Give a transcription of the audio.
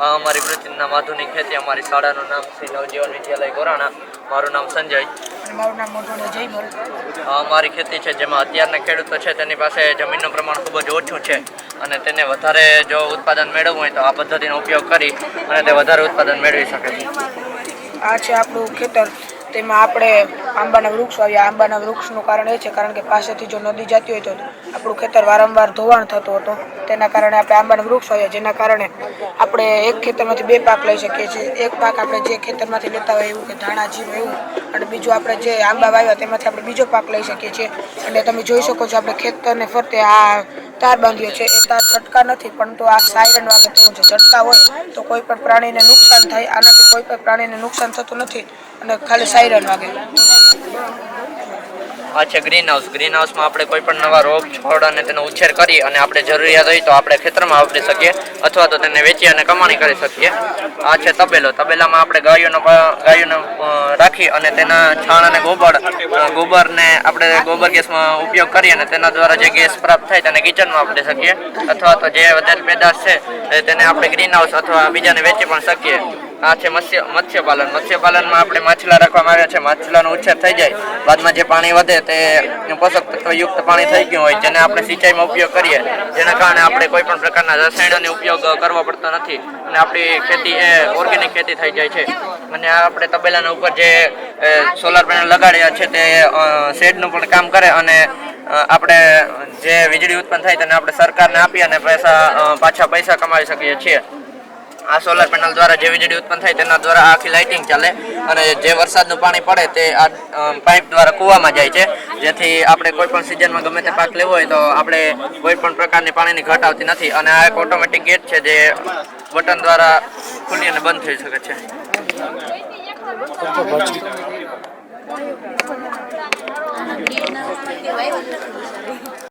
અમારી પ્રતિદિન આધુનિક ખેતી અમારી શાળાનું નામ શ્રી નવજીવન વિદ્યાલય ગોરાણા. મારું નામ સંજય. મારું નામ મોઢવાડિયા જયમલ. અમારી ખેતી છે જેમાં અત્યારના ખેડૂતો છે તેની પાસે જમીનનું પ્રમાણ ખૂબ જ ઓછું છે અને તેને વધારે જો ઉત્પાદન મેળવવું હોય તો આ પદ્ધતિનો ઉપયોગ કરી અને તે વધારે ઉત્પાદન મેળવી શકે છે. આ છે આપણું ખેતર. તેમાં આપણે આંબાના વૃક્ષ આવ્યા. આંબાના વૃક્ષનું કારણ એ છે કારણ કે પાસેથી જો નદી જતી હોય તો આપણું ખેતર વારંવાર ધોવાણ થતું હતું. તેના કારણે આપણે આંબાના વૃક્ષ આવ્યા, જેના કારણે આપણે એક ખેતરમાંથી બે પાક લઈ શકીએ છીએ. એક પાક આપણે જે ખેતરમાંથી લેતા હોય એવું કે ધાણા જીરું એવું, અને બીજું આપણે જે આંબા વાવ્યા તેમાંથી આપણે બીજો પાક લઈ શકીએ છીએ. અને તમે જોઈ શકો છો આપણે ખેતરને ફરતે આ તાર બાંધ્યો છે. એ તાર ઝટકા નથી, પરંતુ આ સાયરન વાગે તેવું છે. ઝટકા હોય તો કોઈ પણ પ્રાણીને નુકસાન થાય. આનાથી કોઈ પણ પ્રાણીને નુકસાન થતું નથી અને ખાલી સાયરન વાગે. આ છે ગ્રીન હાઉસ. ગ્રીન હાઉસમાં આપણે કોઈ પણ નવા રોગ છોડ અને તેનો ઉછેર કરી અને આપણે જરૂરિયાત હોય તો આપણે ખેતરમાં વાપરી શકીએ અથવા તો તેને વેચી અને કમાણી કરી શકીએ. આ છે તબેલો. તબેલામાં આપણે ગાયોનો રાખી અને તેના છાણ અને ગોબરને આપણે ગોબર ગેસમાં ઉપયોગ કરી અને તેના દ્વારા જે ગેસ પ્રાપ્ત થાય તેને કિચનમાં વાપરી શકીએ અથવા તો જે વધારે પેદાશ છે તેને આપણે ગ્રીન હાઉસ અથવા બીજાને વેચી પણ શકીએ. આ છે મત્સ્યપાલન. મત્સ્યપાલનમાં આપણે માછલા રાખવામાં આવ્યા છે. માછલાનો ઉછેર થઈ જાય બાદમાં જે પાણી વધે તે પોષક તત્વયુક્ત પાણી થઈ ગયું હોય જેને આપણે સિંચાઈમાં ઉપયોગ કરીએ, જેના કારણે આપણે કોઈ પણ પ્રકારના રસાયણોનો ઉપયોગ કરવો પડતો નથી અને આપણી ખેતી એ ઓર્ગેનિક ખેતી થઈ જાય છે. અને આપણે તબેલાના ઉપર જે સોલાર પેનલ લગાડ્યા છે તે શેડનું પણ કામ કરે અને આપણે જે વીજળી ઉત્પન્ન થાય તેને આપણે સરકારને આપી અને પાછા પૈસા કમાવી શકીએ છીએ. આ સોલાર પેનલ દ્વારા જે વીજળી ઉત્પન્ન થાય તેના દ્વારા આખી લાઇટિંગ ચાલે અને જે વરસાદનું પાણી પડે તે આ પાઇપ દ્વારા કૂવામાં જાય છે, જેથી આપણે કોઈ પણ સિઝનમાં ગમે તે પાક લેવો હોય તો આપણે કોઈ પણ પ્રકારની પાણીની ઘટ આવતી નથી. અને આ એક ઓટોમેટિક ગેટ છે જે બટન દ્વારા ખુલી અને બંધ થઈ શકે છે.